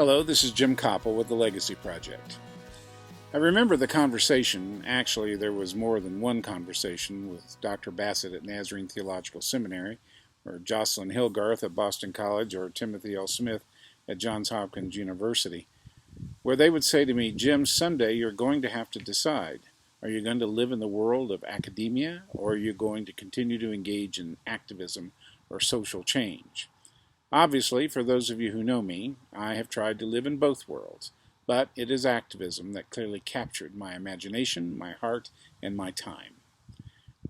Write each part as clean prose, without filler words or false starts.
Hello, this is Jim Copple with the Legacy Project. I remember the conversation. Actually, there was more than one conversation with Dr. Bassett at Nazarene Theological Seminary, or Jocelyn Hillgarth at Boston College, or Timothy L. Smith at Johns Hopkins University, where they would say to me, Jim, someday you're going to have to decide. Are you going to live in the world of academia, or are you going to continue to engage in activism or social change? Obviously, for those of you who know me, I have tried to live in both worlds, but it is activism that clearly captured my imagination, my heart, and my time.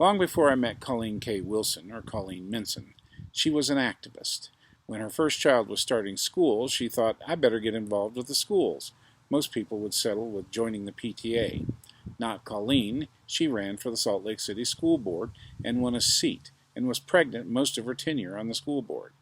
Long before I met Colleen Kay Wilson, or Colleen Minson, she was an activist. When her first child was starting school, she thought, I better get involved with the schools. Most people would settle with joining the PTA. Not Colleen. She ran for the Salt Lake City School Board and won a seat, and was pregnant most of her tenure on the school board.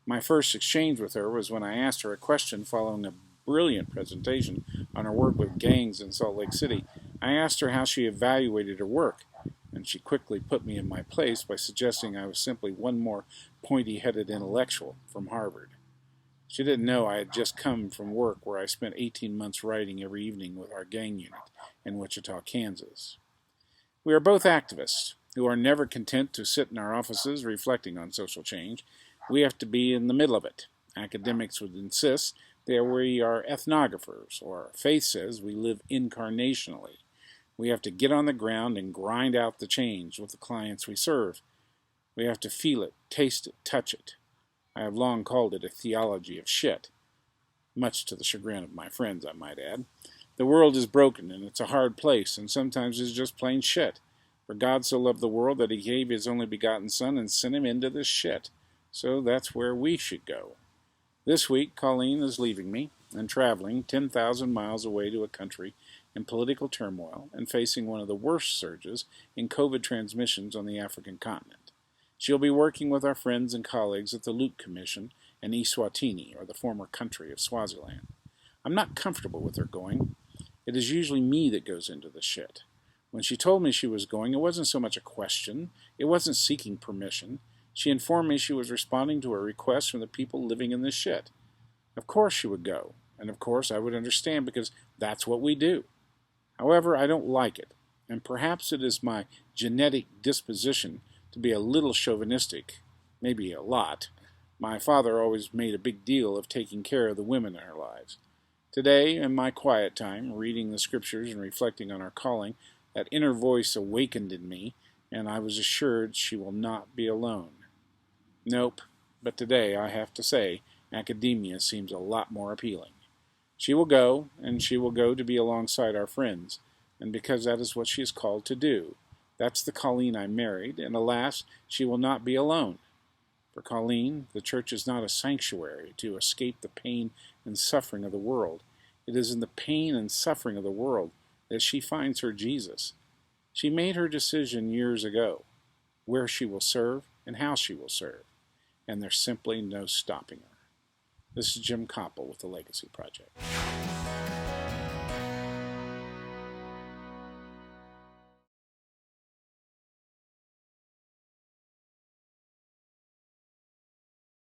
My first exchange with her was when I asked her a question following a brilliant presentation on her work with gangs in Salt Lake City. I asked her how she evaluated her work, and she quickly put me in my place by suggesting I was simply one more pointy-headed intellectual from Harvard. She didn't know I had just come from work where I spent 18 months writing every evening with our gang unit in Wichita, Kansas. We are both activists who are never content to sit in our offices reflecting on social change. We have to be in the middle of it. Academics would insist that we are ethnographers, or our faith says we live incarnationally. We have to get on the ground and grind out the change with the clients we serve. We have to feel it, taste it, touch it. I have long called it a theology of shit, much to the chagrin of my friends, I might add. The world is broken, and it's a hard place, and sometimes it's just plain shit. For God so loved the world that he gave his only begotten Son and sent him into this shit. So that's where we should go. This week, Colleen is leaving me and traveling 10,000 miles away to a country in political turmoil and facing one of the worst surges in COVID transmissions on the African continent. She'll be working with our friends and colleagues at the Luke Commission in Eswatini, or the former country of Swaziland. I'm not comfortable with her going. It is usually me that goes into the shit. When she told me she was going, it wasn't so much a question. It wasn't seeking permission. She informed me she was responding to a request from the people living in this shit. Of course she would go, and of course I would understand, because that's what we do. However, I don't like it, and perhaps it is my genetic disposition to be a little chauvinistic, maybe a lot. My father always made a big deal of taking care of the women in our lives. Today, in my quiet time, reading the scriptures and reflecting on our calling, that inner voice awakened in me, and I was assured she will not be alone. Nope, but today I have to say academia seems a lot more appealing. She will go, and she will go to be alongside our friends, and because that is what she is called to do. That's the Colleen I married, and alas, she will not be alone. For Colleen, the church is not a sanctuary to escape the pain and suffering of the world. It is in the pain and suffering of the world that she finds her Jesus. She made her decision years ago, where she will serve and how she will serve, and there's simply no stopping her. This is Jim Copple with the Legacy Project.